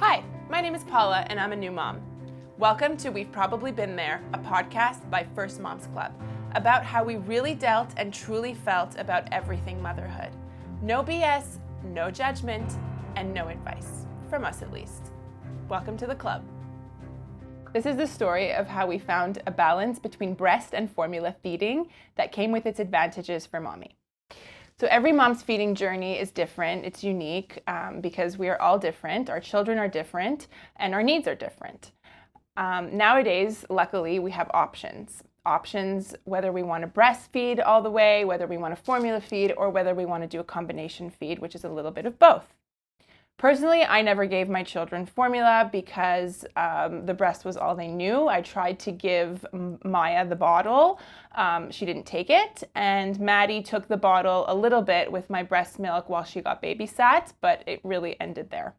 Hi, my name is Paula and I'm a new mom. Welcome to We've Probably Been There, a podcast by First Moms Club about how we really dealt and truly felt about everything motherhood. No BS, no judgment, and no advice, from us at least. Welcome to the club. This is the story of how we found a balance between breast and formula feeding that came with its advantages for mommy. So every mom's feeding journey is different. It's unique because we are all different. Our children are different and our needs are different. Nowadays, luckily, we have options. Options whether we want to breastfeed all the way, whether we want to formula feed, or whether we want to do a combination feed, which is a little bit of both. Personally, I never gave my children formula because the breast was all they knew. I tried to give Maya the bottle. She didn't take it. And Maddie took the bottle a little bit with my breast milk while she got babysat, but it really ended there.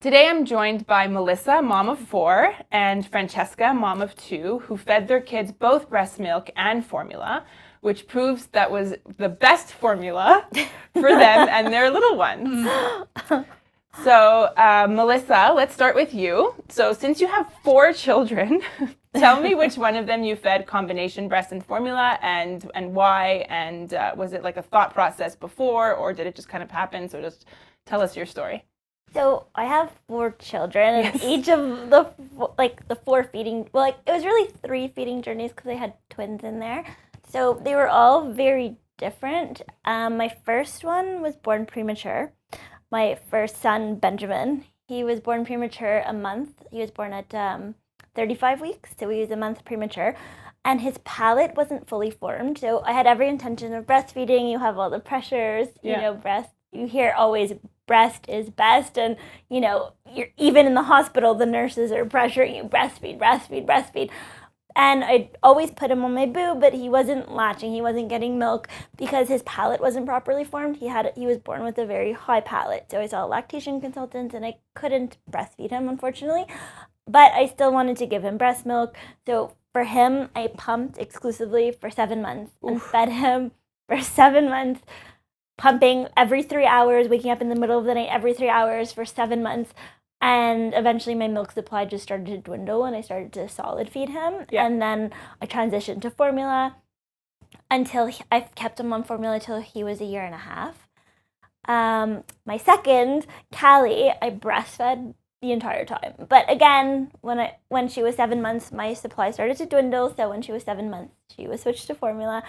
Today I'm joined by Melissa, mom of 4, and Francesca, mom of 2, who fed their kids both breast milk and formula, which proves that was the best formula for them and their little ones. So, Melissa, let's start with you. So since you have 4 children, tell me which one of them you fed combination breast and formula and why, and was it like a thought process before, or did it just kind of happen? So just tell us your story. So I have 4 children, and each of the 4 feeding, it was really 3 feeding journeys because I had twins in there. So they were all very different. My first one was born premature. My first son, Benjamin, he was born premature a month. He was born at 35 weeks, so he was a month premature. And his palate wasn't fully formed. So I had every intention of breastfeeding. You have all the pressures, breast. You hear always breast is best, and you're even in the hospital, the nurses are pressuring you, breastfeed, breastfeed, breastfeed. And I'd always put him on my boob, but he wasn't latching, he wasn't getting milk because his palate wasn't properly formed. He was born with a very high palate. So I saw a lactation consultant and I couldn't breastfeed him, unfortunately. But I still wanted to give him breast milk. So for him, I pumped exclusively for 7 months and fed him for 7 months, pumping every 3 hours, waking up in the middle of the night every 3 hours for 7 months. And eventually my milk supply just started to dwindle and I started to solid feed him. Yeah. And then I transitioned to formula until I kept him on formula until he was 1.5 years. My second, Callie, I breastfed the entire time. But again, when she was 7 months, my supply started to dwindle. So when she was 7 months, she was switched to formula.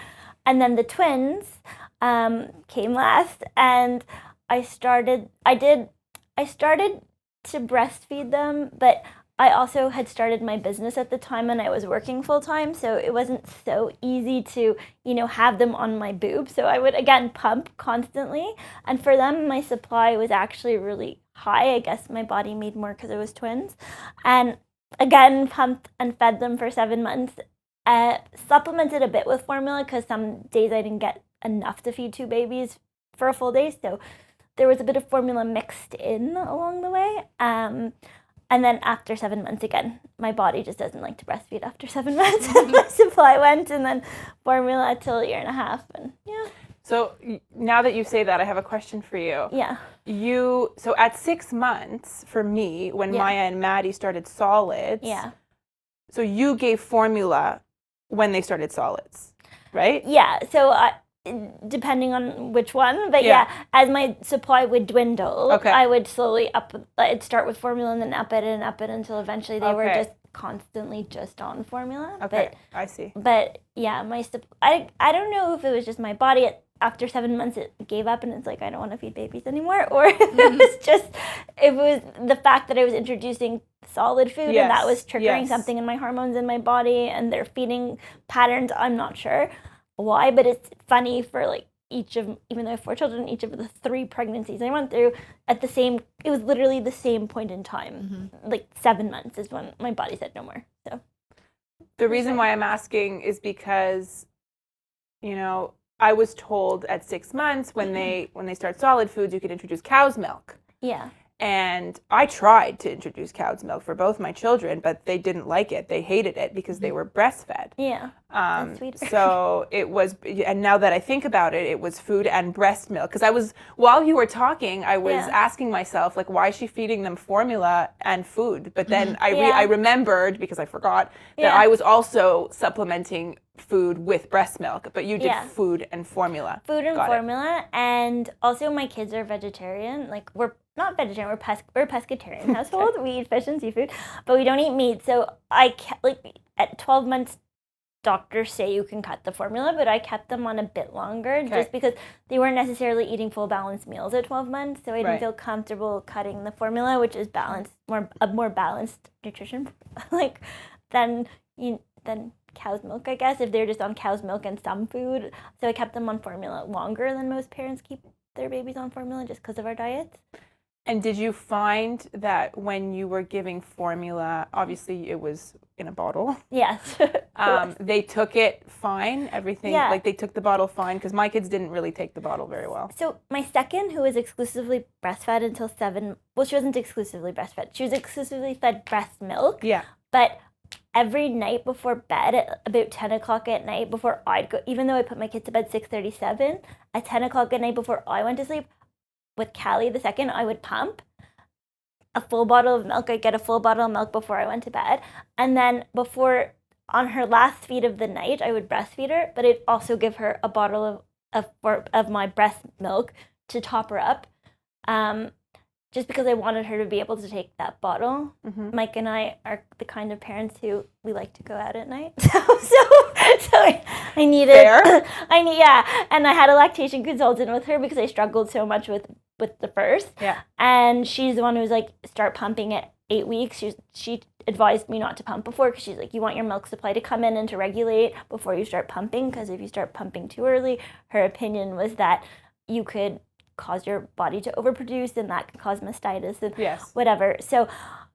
And then the twins came last, and I started to breastfeed them, but I also had started my business at the time and I was working full time, so it wasn't so easy to, have them on my boob. So I would again pump constantly, and for them my supply was actually really high. I guess my body made more because it was twins, and again pumped and fed them for 7 months. Supplemented a bit with formula because some days I didn't get enough to feed 2 babies for a full day, so there was a bit of formula mixed in along the way. And then after 7 months, again, my body just doesn't like to breastfeed after 7 months. My supply went, and then formula till 1.5 years. And yeah. So now that you say that, I have a question for you. Yeah. So at 6 months, for me, when Maya and Maddie started solids, so you gave formula when they started solids, right? Yeah. So depending on which one, but as my supply would dwindle, I would slowly I'd start with formula and then up it until eventually they were just constantly just on formula. Okay, I see. But yeah, I don't know if it was just my body after 7 months it gave up and it's like I don't want to feed babies anymore, or if it was the fact that I was introducing solid food and that was triggering something in my hormones in my body and their feeding patterns. I'm not sure why, but it's funny for even though I have 4 children, each of the 3 pregnancies I went through it was literally the same point in time. 7 months is when my body said no more. So the reason why I'm asking is because, I was told at 6 months when they start solid foods, you can introduce cow's milk. Yeah. And I tried to introduce cow's milk for both my children, but they didn't like it. They hated it because they were breastfed. Yeah. That's sweeter. So it was, and now that I think about it, it was food and breast milk. Because while you were talking, I was asking myself, like, why is she feeding them formula and food? But then I remembered, because I forgot, that I was also supplementing food with breast milk, but you did food and formula. Food and formula, and also my kids are vegetarian. Like, we're not vegetarian, we're a pescatarian household. We eat fish and seafood, but we don't eat meat. So at 12 months, doctors say you can cut the formula, but I kept them on a bit longer just because they weren't necessarily eating full balanced meals at 12 months. So I didn't feel comfortable cutting the formula, which is balanced, more balanced nutrition, like than cow's milk, I guess, if they're just on cow's milk and some food. So I kept them on formula longer than most parents keep their babies on formula just because of our diets. And did you find that when you were giving formula, obviously it was in a bottle? Yes. They took it fine, everything? Yeah. Like they took the bottle fine? Because my kids didn't really take the bottle very well. So my second, who was exclusively breastfed until 7, well, she wasn't exclusively breastfed. She was exclusively fed breast milk. Yeah. But every night before bed, at about 10 o'clock at night, before I'd go, even though I put my kids to bed 6:37, at 10 o'clock at night before I went to sleep, with Callie the second, I would pump a full bottle of milk. I'd get a full bottle of milk before I went to bed. And then on her last feed of the night, I would breastfeed her, but I'd also give her a bottle of my breast milk to top her up. Just because I wanted her to be able to take that bottle. Mm-hmm. Mike and I are the kind of parents who we like to go out at night. So I needed, Fair. And I had a lactation consultant with her because I struggled so much with the first. Yeah. And she's the one who was like, start pumping at 8 weeks. She advised me not to pump before because she's like, you want your milk supply to come in and to regulate before you start pumping, because if you start pumping too early, her opinion was that you could cause your body to overproduce and that can cause mastitis and whatever. So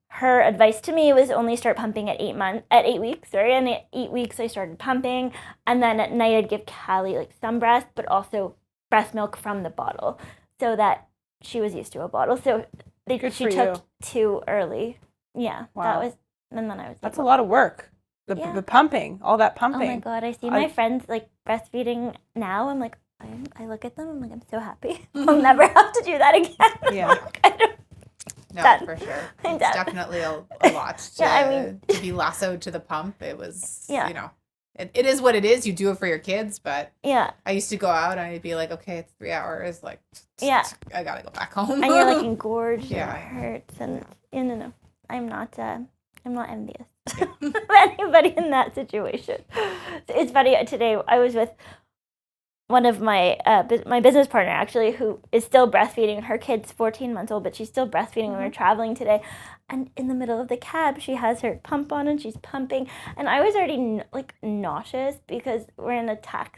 her advice to me was only start pumping at 8 weeks, and at 8 weeks I started pumping, and then at night I'd give Callie like some breast, but also breast milk from the bottle so that she was used to a bottle. So she took too early. Yeah. Wow. And then I was That's a lot of work. The pumping, all that pumping. Oh my God, I see my friends like breastfeeding now. I'm like, I look at them, I'm like, I'm so happy. I'll never have to do that again. Yeah. No, for sure. It's definitely a lot to be lassoed to the pump. It was, it is what it is. You do it for your kids, but I used to go out and I'd be like, okay, it's 3 hours. Like, I got to go back home. And you're like engorged and it hurts. And no, I'm not envious of anybody in that situation. It's funny, today I was with one of my my business partner, actually, who is still breastfeeding. Her kid's 14 months old, but she's still breastfeeding when we're traveling today. And in the middle of the cab, she has her pump on and she's pumping. And I was already nauseous because we're in an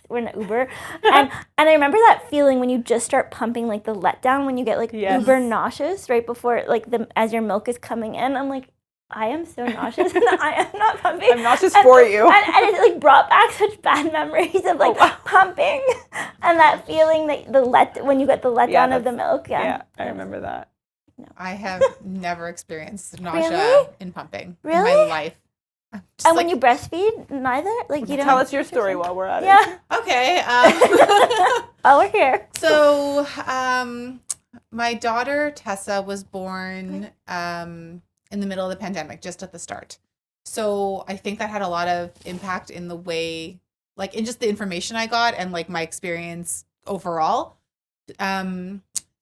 Uber. and I remember that feeling when you just start pumping, like the letdown, when you get uber nauseous right before, as your milk is coming in. I'm like, I am so nauseous and I am not pumping. I'm nauseous for you. And it brought back such bad memories of pumping and that feeling that when you get the letdown of the milk. Yeah, I remember that. No. I have never experienced nausea in pumping in my life. And when you breastfeed, neither? You don't tell us your story while we're at it. Yeah. Okay. While we're here. So, my daughter Tessa was born in the middle of the pandemic, just at the start. So I think that had a lot of impact in the way, in just the information I got and my experience overall.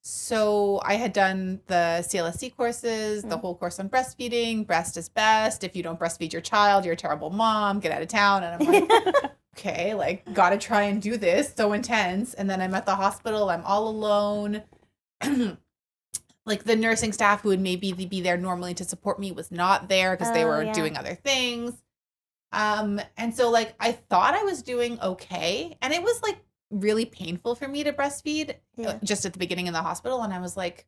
So I had done the CLSC courses, the whole course on breastfeeding, breast is best. If you don't breastfeed your child, you're a terrible mom, get out of town. And I'm like, okay, gotta try and do this. So intense. And then I'm at the hospital, I'm all alone. The nursing staff who would maybe be there normally to support me was not there because they were doing other things. And so I thought I was doing okay. And it was really painful for me to breastfeed just at the beginning in the hospital. And I was like,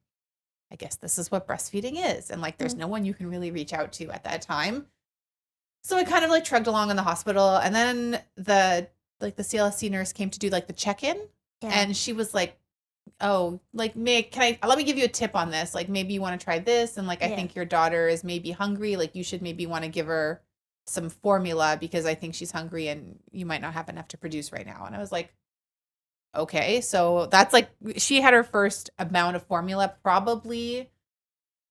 I guess this is what breastfeeding is. And there's no one you can really reach out to at that time. So I kind of trudged along in the hospital. And then the CLSC nurse came to do the check-in. Yeah. And she was oh, like, let me give you a tip on this. Like, maybe you want to try this. And like, I think your daughter is maybe hungry. Like, you should maybe want to give her some formula because I think she's hungry and you might not have enough to produce right now. And I was like, okay. So that's like, she had her first amount of formula probably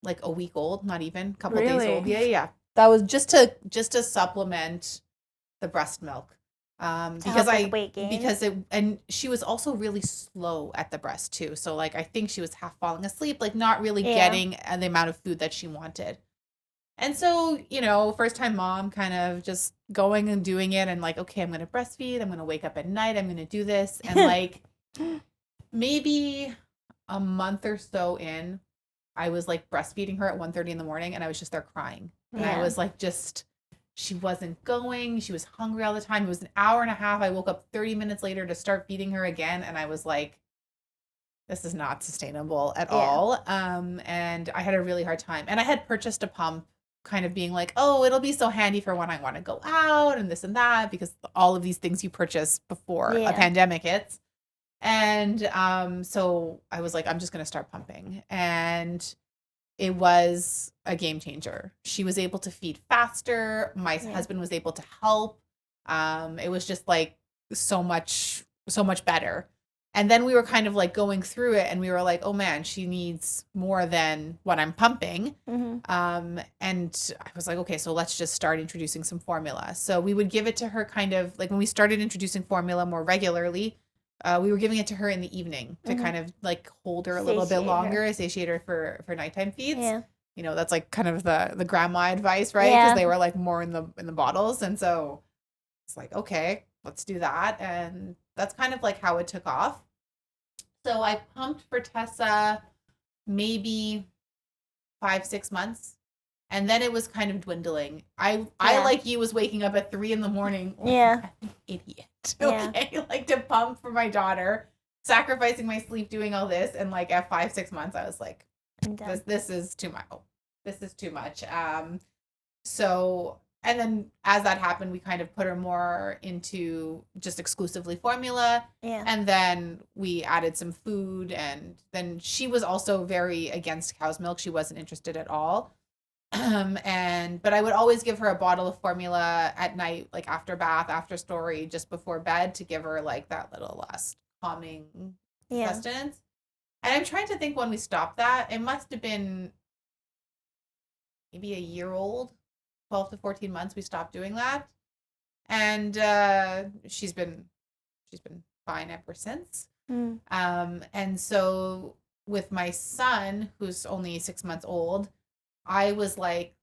like a week old, not even a couple days old. Yeah. That was just to supplement the breast milk. Because and she was also really slow at the breast too. So like I think she was half falling asleep, like not really getting the amount of food that she wanted. And so, first time mom kind of just going and doing it and like, okay, I'm going to breastfeed. I'm going to wake up at night. I'm going to do this. And like maybe a month or so in, I was like breastfeeding her at 1:30 in the morning and I was just there crying. And I was like, she wasn't going. She was hungry all the time. It was an hour and a half. I woke up 30 minutes later to start feeding her again. And I was like, this is not sustainable at all. And I had a really hard time. And I had purchased a pump kind of being like, oh, it'll be so handy for when I want to go out and this and that, because all of these things you purchase before a pandemic hits. And so I was like, I'm just going to start pumping. And it was a game changer. She was able to feed faster. My husband was able to help. It was just like so much better. And then we were kind of like going through it and we were like, oh man, she needs more than what I'm pumping. And I was like, okay, so let's just start introducing some formula. So we would give it to her kind of like when we started introducing formula more regularly, we were giving it to her in the evening to kind of like hold her a little bit longer, satiate her for nighttime feeds. Yeah. That's like kind of the grandma advice, right? Because they were like more in the bottles. And so it's like, okay, let's do that. And that's kind of like how it took off. So I pumped for Tessa maybe 5-6 months. And then it was kind of dwindling. I like you was waking up at 3 a.m. Yeah. I'm an idiot. Okay. Like to pump for my daughter, sacrificing my sleep, doing all this. And like at 5-6 months, I was like, this is too much. This is too much. So, and then as that happened, we kind of put her more into just exclusively formula. Yeah. And then we added some food. And then she was also very against cow's milk. She wasn't interested at all. But I would always give her a bottle of formula at night, like after bath, after story, just before bed to give her like that little last calming sustenance. And I'm trying to think when we stopped that. It must have been maybe a year old, 12 to 14 months we stopped doing that. And she's been fine ever since. And so with my son, who's only 6 months old, I was like,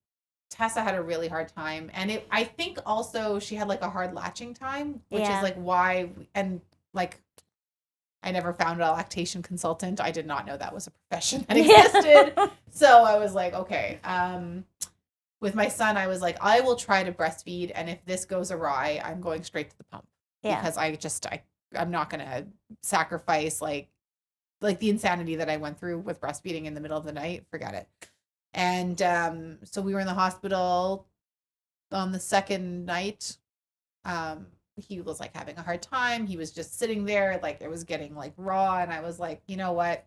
Tessa had a really hard time. And I think also she had like a hard latching time, which is like why, and like, I never found a lactation consultant. I did not know that was a profession that existed. So I was like, okay. With my son, I was like, I will try to breastfeed. And if this goes awry, I'm going straight to the pump. Because I'm not going to sacrifice like the insanity that I went through with breastfeeding in the middle of the night. Forget it. And so we were in the hospital on the second night. He was like having a hard time. He was just sitting there, like it was getting like raw. And I was like, you know what?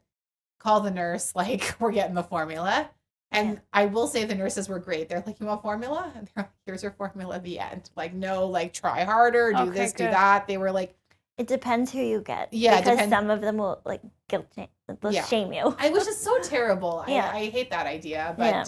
Call the nurse. Like we're getting the formula. And I will say the nurses were great. They're like, you want formula? And they're like, here's your formula at the end. Like, no, like try harder, do this, do that. They were like, it depends who you get. Yeah. Because some of them will like shame you. I was just so terrible. I hate that idea. But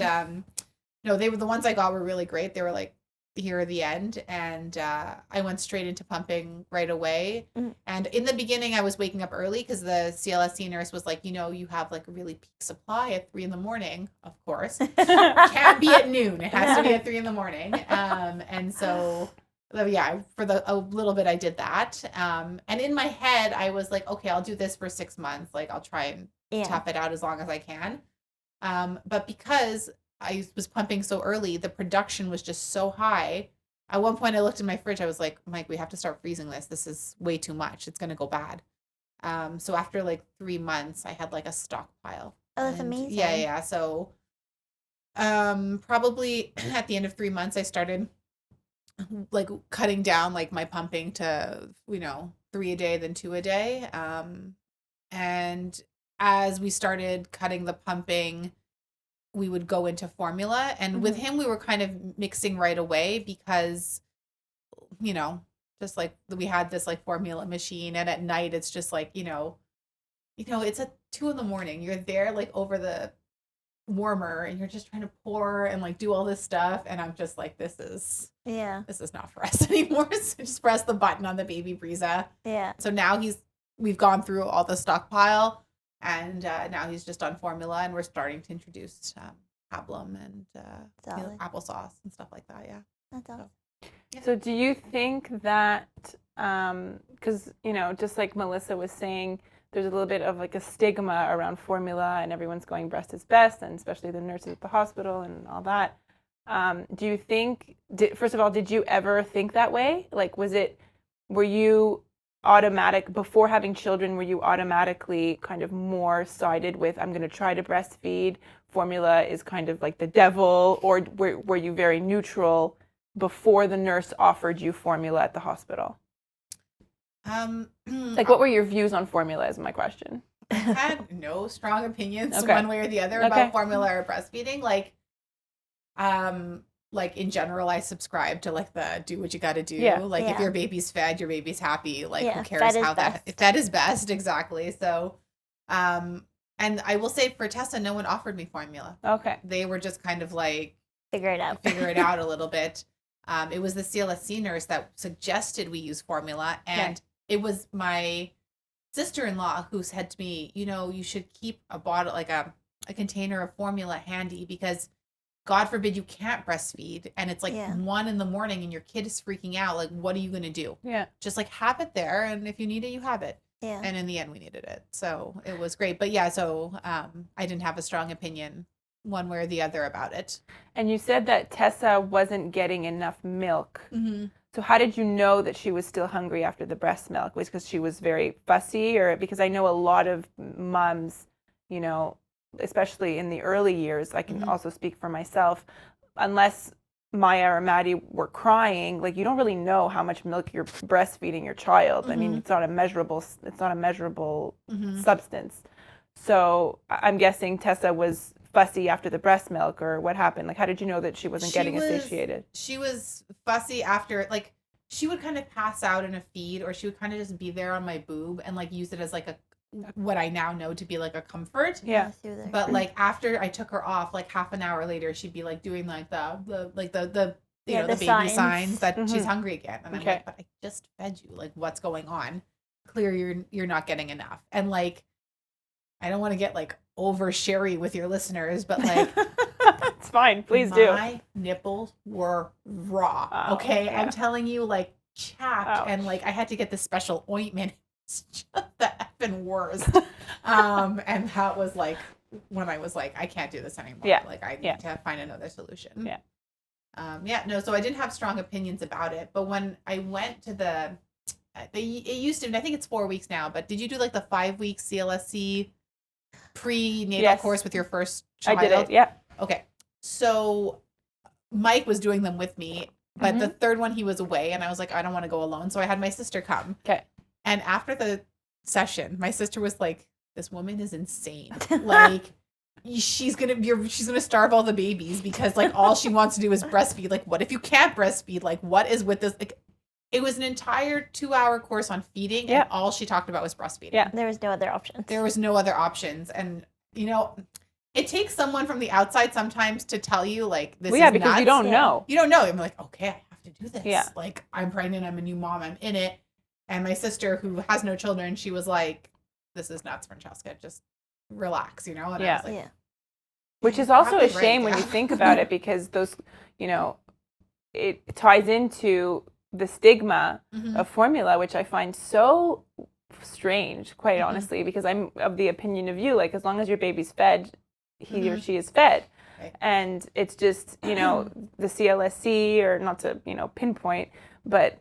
no, they were the ones I got were really great. They were like, here at the end. And I went straight into pumping right away. And in the beginning, I was waking up early because the CLSC nurse was like, you have like a really peak supply at 3 a.m. Of course. Can't be at noon. It has to be at 3 a.m. And so for a little bit I did that. And in my head, I was like, okay, I'll do this for 6 months. Like I'll try and tough it out as long as I can. But because I was pumping so early, the production was just so high. At one point I looked in my fridge. I was like, Mike, we have to start freezing this. This is way too much. It's going to go bad. So after like 3 months, I had like a stockpile. Oh, that's amazing. Yeah. So probably at the end of 3 months, I started like cutting down like my pumping to, 3 a day, then 2 a day. And as we started cutting the pumping, we would go into formula. And with him, we were kind of mixing right away because, you know, just like we had this like formula machine. And at night, it's just like, it's at 2 a.m. You're there like over the warmer and you're just trying to pour and like do all this stuff. And I'm just like, this is not for us anymore. So just press the button on the baby Breeza. Yeah. So now we've gone through all the stockpile. And now he's just on formula, and we're starting to introduce pablum and applesauce and stuff like that. Yeah, that's awesome. So do you think that, because, just like Melissa was saying, there's a little bit of like a stigma around formula and everyone's going breast is best, and especially the nurses at the hospital and all that. Do you think, first of all, did you ever think that way? Like, were you automatic before having children, were you automatically kind of more sided with I'm going to try to breastfeed, formula is kind of like the devil, or were you very neutral before the nurse offered you formula at the hospital? Like, what were your views on formula is my question. I had no strong opinions one way or the other about formula or breastfeeding. Like in general, I subscribe to like the do what you got to do. If your baby's fed, your baby's happy. Like who cares how that is best. Exactly. So, and I will say for Tessa, no one offered me formula. Okay. They were just kind of like, figure it out a little bit. It was the CLSC nurse that suggested we use formula. And it was my sister-in-law who said to me, you should keep a bottle, like a container of formula handy because God forbid you can't breastfeed and it's like 1 a.m. and your kid is freaking out. Like, what are you going to do? Yeah. Just like have it there. And if you need it, you have it. Yeah. And in the end, we needed it. So it was great. But yeah, so I didn't have a strong opinion one way or the other about it. And you said that Tessa wasn't getting enough milk. Mm-hmm. So how did you know that she was still hungry after the breast milk? Was it because she was very fussy, or because I know a lot of moms, especially in the early years, I can also speak for myself, unless Maya or Maddie were crying, like you don't really know how much milk you're breastfeeding your child. I mean, it's not a measurable substance. So I'm guessing Tessa was fussy after the breast milk, or what happened? Like, how did you know that she wasn't getting satiated? She was fussy after, like, she would kind of pass out in a feed, or she would kind of just be there on my boob and like use it as like what I now know to be like a comfort. Yeah. But like after I took her off, like half an hour later, she'd be like doing like the baby signs that she's hungry again. And I'm like, but I just fed you. Like, what's going on? Clear you're not getting enough. And like, I don't want to get like over sherry with your listeners, but like it's fine. Please do. My nipples were raw. Okay. Yeah. I'm telling you, like chapped, and like I had to get this special ointment. It's just the effing worst. And that was like when I was like, I can't do this anymore. Yeah. Like I need to find another solution. Yeah. So I didn't have strong opinions about it. But when I went to it used to, I think it's 4 weeks now, but did you do like the 5-week CLSC prenatal course with your first child? I did it. Yeah. Okay. So Mike was doing them with me, but the third one he was away, and I was like, I don't want to go alone. So I had my sister come. Okay. And after the session, my sister was like, this woman is insane. Like, she's gonna starve all the babies because like all she wants to do is breastfeed. Like, what if you can't breastfeed? Like, what is with this? Like, it was an entire 2-hour course on feeding, and all she talked about was breastfeeding. Yeah, there was no other options. And it takes someone from the outside sometimes to tell you like this. Well, yeah, because nuts. You don't know. You don't know. I'm like, okay, I have to do this. Yeah. Like, I'm pregnant. I'm a new mom. I'm in it. And my sister, who has no children, she was like, this is nuts, Francesca. Just relax, And I was like, which is also a shame when you think about it, because those, it ties into the stigma of formula, which I find so strange, quite honestly, because I'm of the opinion of you, like, as long as your baby's fed, he or she is fed. Right. And it's just, the CLSC, or not to, pinpoint, but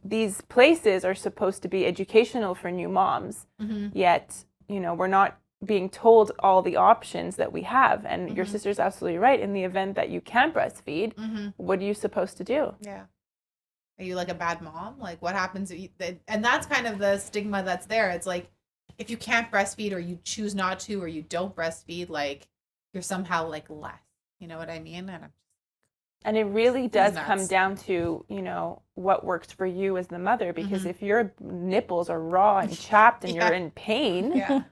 these places are supposed to be educational for new moms, yet, we're not being told all the options that we have. And your sister's absolutely right. In the event that you can't breastfeed, what are you supposed to do? Yeah. Are you like a bad mom? Like, what happens? And that's kind of the stigma that's there. It's like, if you can't breastfeed or you choose not to or you don't breastfeed, like you're somehow like less. You know what I mean? And it really does nuts. come down to, what works for you as the mother, because if your nipples are raw and chapped and you're in pain,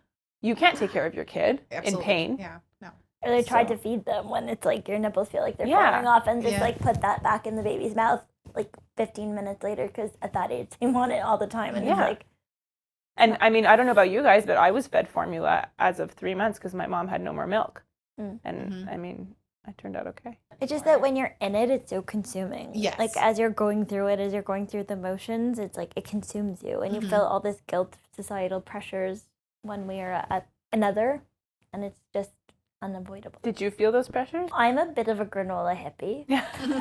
you can't take care of your kid in pain. Yeah, no. Or they tried to feed them when it's like your nipples feel like they're falling off and just like put that back in the baby's mouth like 15 minutes later because at that age they want it all the time. And it's like... And I mean, I don't know about you guys, but I was fed formula as of 3 months because my mom had no more milk. And I mean, I turned out okay. It's just that when you're in it, it's so consuming. Yes. Like as you're going through it, as you're going through the motions, it's like it consumes you and you feel all this guilt, societal pressures one way or another, and it's just unavoidable. Did you feel those pressures? I'm a bit of a granola hippie. Yeah. And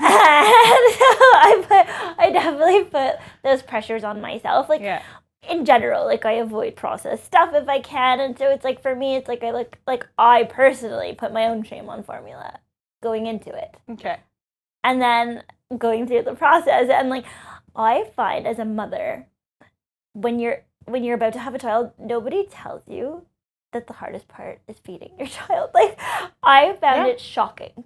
so I definitely put those pressures on myself. Like in general, like I avoid processed stuff if I can, and so it's like for me, it's like I personally put my own shame on formula going into it. Okay. And then going through the process, and like I find as a mother, when you're about to have a child, nobody tells you that the hardest part is feeding your child. Like I found it shocking.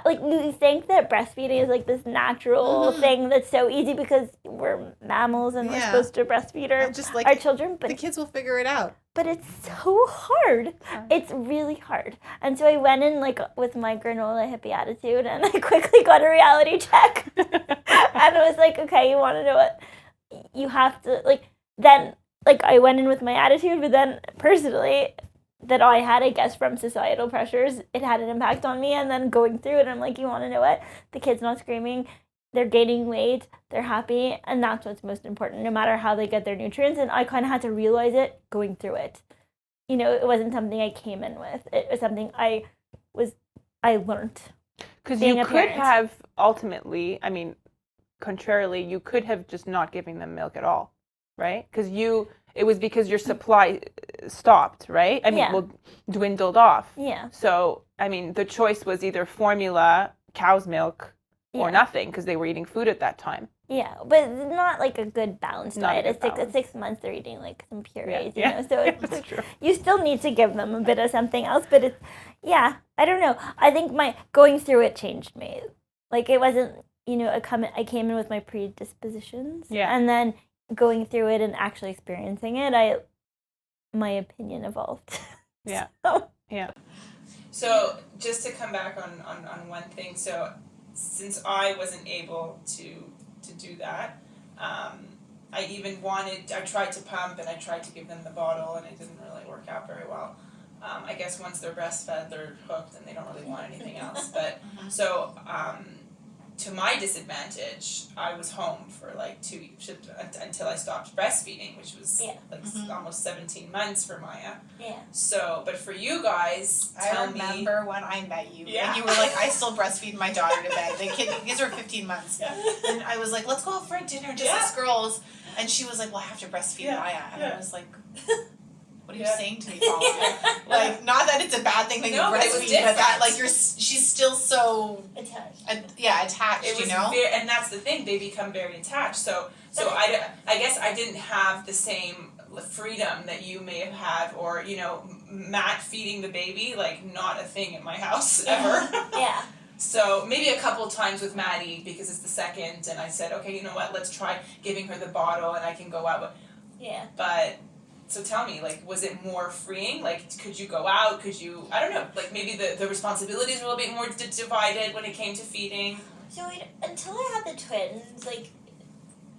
Like you think that breastfeeding is like this natural thing that's so easy because we're mammals and we're supposed to breastfeed our children, but the kids will figure it out. But it's so hard. It's really hard. And so I went in like with my granola hippie attitude, and I quickly got a reality check. And I was like, okay, you want to know what? You have to then I went in with my attitude, but then personally that I had, I guess, from societal pressures, it had an impact on me. And then going through it, I'm like, you want to know what? The kid's not screaming. They're gaining weight. They're happy. And that's what's most important, no matter how they get their nutrients. And I kind of had to realize it going through it. It wasn't something I came in with. It was something I learned. Because you could have ultimately, I mean, contrarily, you could have just not giving them milk at all. Right? Because it was because your supply stopped, right? I mean, dwindled off. Yeah. So, I mean, the choice was either formula, cow's milk, or nothing, because they were eating food at that time. Yeah, but not like a good balanced diet. At 6 months, they're eating like some purees, you know? So it's true. You still need to give them a bit of something else, but it's, I don't know. I think my going through it changed me. Like it wasn't, I came in with my predispositions. Yeah. And then going through it and actually experiencing it, my opinion evolved. Yeah. So just to come back on one thing, so since I wasn't able to do that, I tried to pump and I tried to give them the bottle and it didn't really work out very well. I guess once they're breastfed, they're hooked and they don't really want anything else. But so to my disadvantage, I was home for like 2 weeks until I stopped breastfeeding, which was almost 17 months for Maya. Yeah. So, but for you guys, I remember when I met you, and you were like, I still breastfeed my daughter to bed. These are 15 months. Yeah. And I was like, let's go out for dinner just as girls. And she was like, well, I have to breastfeed Maya. And I was like... What are you saying to me, Paula? Like, not that it's a bad thing that you breastfeed, but that, like, she's still so... Attached. Attached, and that's the thing, they become very attached. So I guess I didn't have the same freedom that you may have had, or, Matt feeding the baby, like, not a thing at my house, ever. Yeah. So maybe a couple times with Maddie, because it's the second, and I said, okay, you know what, let's try giving her the bottle, and I can go out. Yeah. But... So tell me, like, was it more freeing? Like, could you go out? Could you, I don't know, like maybe the responsibilities were a little bit more divided when it came to feeding? So until I had the twins, like,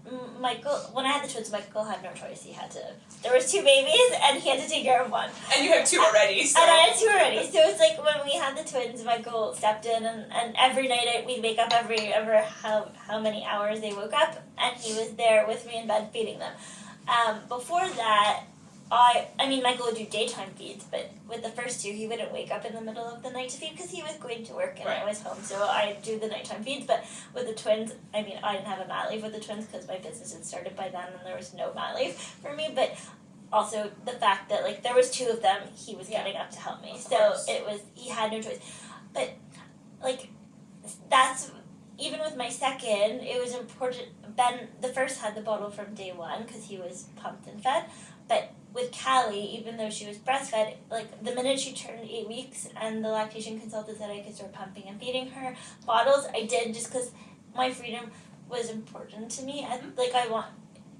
when I had the twins, Michael had no choice. There was 2 babies, and he had to take care of one. And you have 2 already, so. And I had 2 already. So it's like when we had the twins, Michael stepped in, and every night we'd wake up every how many hours they woke up, and he was there with me in bed feeding them. Before that, Michael would do daytime feeds, but with the first 2, he wouldn't wake up in the middle of the night to feed because he was going to work and I was home. So I'd do the nighttime feeds, but with the twins, I didn't have a mat leave with the twins because my business had started by then and there was no mat leave for me, but also the fact that, like, there was 2 of them, he was getting up to help me. So he had no choice. But, like, that's... Even with my second, it was important. Ben, the first, had the bottle from day 1 because he was pumped and fed. But with Callie, even though she was breastfed, like the minute she turned 8 weeks and the lactation consultant said I could start pumping and feeding her bottles, I did, just because my freedom was important to me.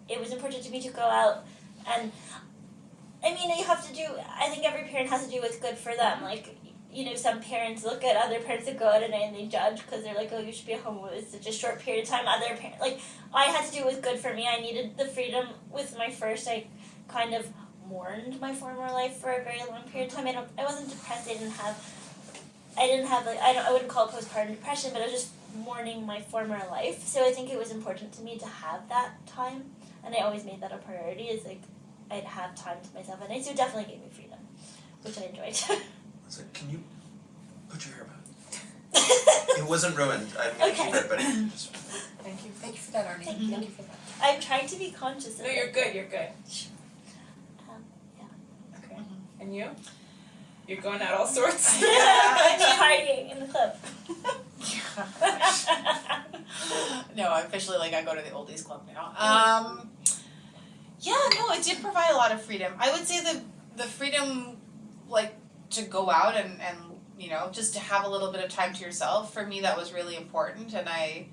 It was important to me to go out and, I mean, you have to do, I think every parent has to do what's good for them. Like, you know, some parents look at other parents that go out at night and they judge because they're like, oh, you should be at home with such a short period of time. Other parents, like, I had to do what was good for me. I needed the freedom with my first. I kind of mourned my former life for a very long period of time. I wasn't depressed. I wouldn't call it postpartum depression, but I was just mourning my former life. So I think it was important to me to have that time, and I always made that a priority. Is like I'd have time to myself at night. So it definitely gave me freedom, which I enjoyed. So can you put your hair back? It wasn't ruined. I'm gonna keep it, but just Thank you. Thank you for that, Arnie. Thank you. Thank you for that. I'm trying to be conscious of No, it. you're good. You're good. Yeah. Okay. And you? You're going out all sorts. I'm partying in the club. No, officially, like, I go to the oldies club now. Yeah, no, it did provide a lot of freedom. I would say the freedom, like, to go out and you know, just to have a little bit of time to yourself, for me that was really important, and I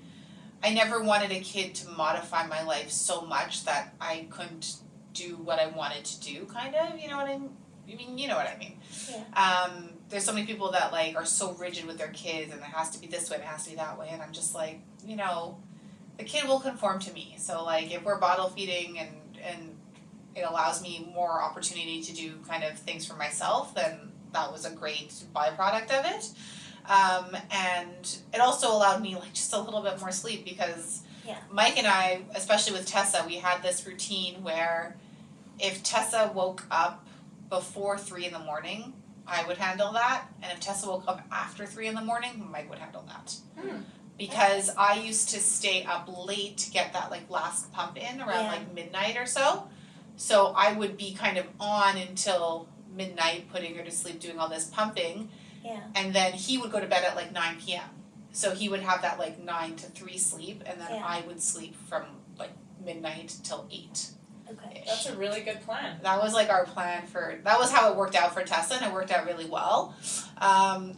never wanted a kid to modify my life so much that I couldn't do what I wanted to do, kind of, you know what I mean, you know what I mean. Yeah. There's so many people that, like, are so rigid with their kids, and it has to be this way, and it has to be that way, and I'm just like, you know, the kid will conform to me. So, like, if we're bottle feeding and it allows me more opportunity to do kind of things for myself, then that was a great byproduct of it. And it also allowed me, like, just a little bit more sleep, because Mike and I, especially with Tessa, we had this routine where if Tessa woke up before 3 a.m, I would handle that, and if Tessa woke up after 3 a.m, Mike would handle that. Because I used to stay up late to get that, like, last pump in around like midnight or so. So I would be kind of on until midnight, putting her to sleep, doing all this pumping. Yeah. And then he would go to bed at like 9 p.m. So he would have that like 9 to 3 sleep, and then I would sleep from like midnight till 8. Okay. That's a really good plan. That was like our plan that was how it worked out for Tessa, and it worked out really well.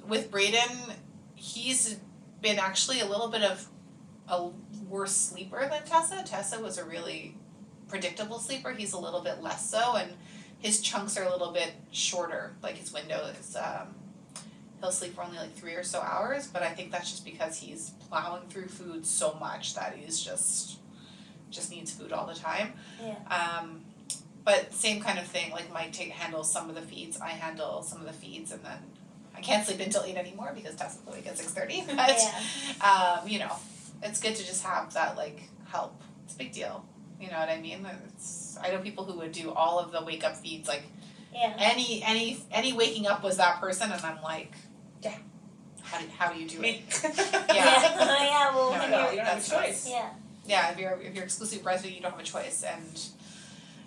With Brayden, he's been actually a little bit of a worse sleeper than Tessa. Tessa was a really predictable sleeper. He's a little bit less so, and his chunks are a little bit shorter. Like, his window is, he'll sleep for only like 3 or so hours, but I think that's just because he's plowing through food so much that he's just needs food all the time. Yeah. But same kind of thing, like Mike handles some of the feeds, I handle some of the feeds, and then I can't sleep until 8 anymore because Tessa's awake at 6:30. But, you know, it's good to just have that, like, help. It's a big deal. You know what I mean? I know people who would do all of the wake up feeds, like, any waking up was that person, and I'm like, how do you do it? Well, No, you don't have a choice. Yeah. If you're exclusive breastfeeding, you don't have a choice, and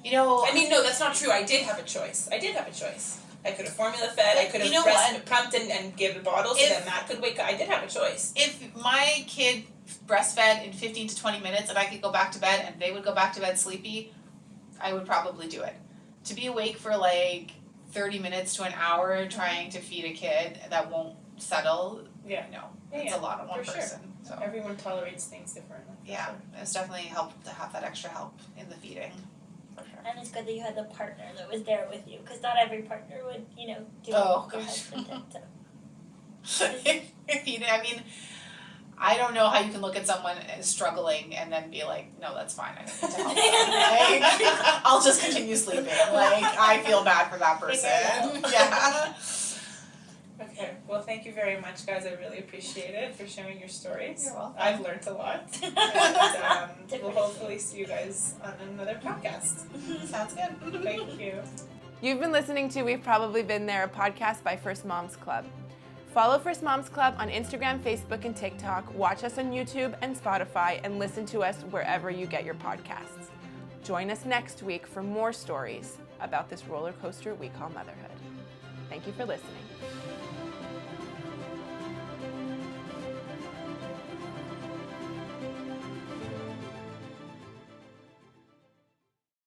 you know. I mean, no, that's not true. I did have a choice. I could have formula fed. I could have pumped and given bottles, so then Matt could wake up. I did have a choice. If my kid breastfed in 15 to 20 minutes and I could go back to bed and they would go back to bed sleepy, I would probably do it. To be awake for like 30 minutes to an hour trying to feed a kid that won't settle, it's a lot on one person. Sure. So Everyone tolerates things differently. Yeah, it's definitely helped to have that extra help in the feeding. For sure. And it's good that you had the partner that was there with you, because not every partner would, do what your husband did. So. I mean, I don't know how you can look at someone as struggling and then be like, no, that's fine, I don't need to help them. Like, I'll just continue sleeping. Like, I feel bad for that person. Yeah. Okay, well, thank you very much, guys. I really appreciate it for sharing your stories. You're welcome. I've learned a lot. And we'll hopefully see you guys on another podcast. Sounds good. Thank you. You've been listening to We've Probably Been There, a podcast by First Moms Club. Follow First Moms Club on Instagram, Facebook, and TikTok. Watch us on YouTube and Spotify, and listen to us wherever you get your podcasts. Join us next week for more stories about this roller coaster we call motherhood. Thank you for listening.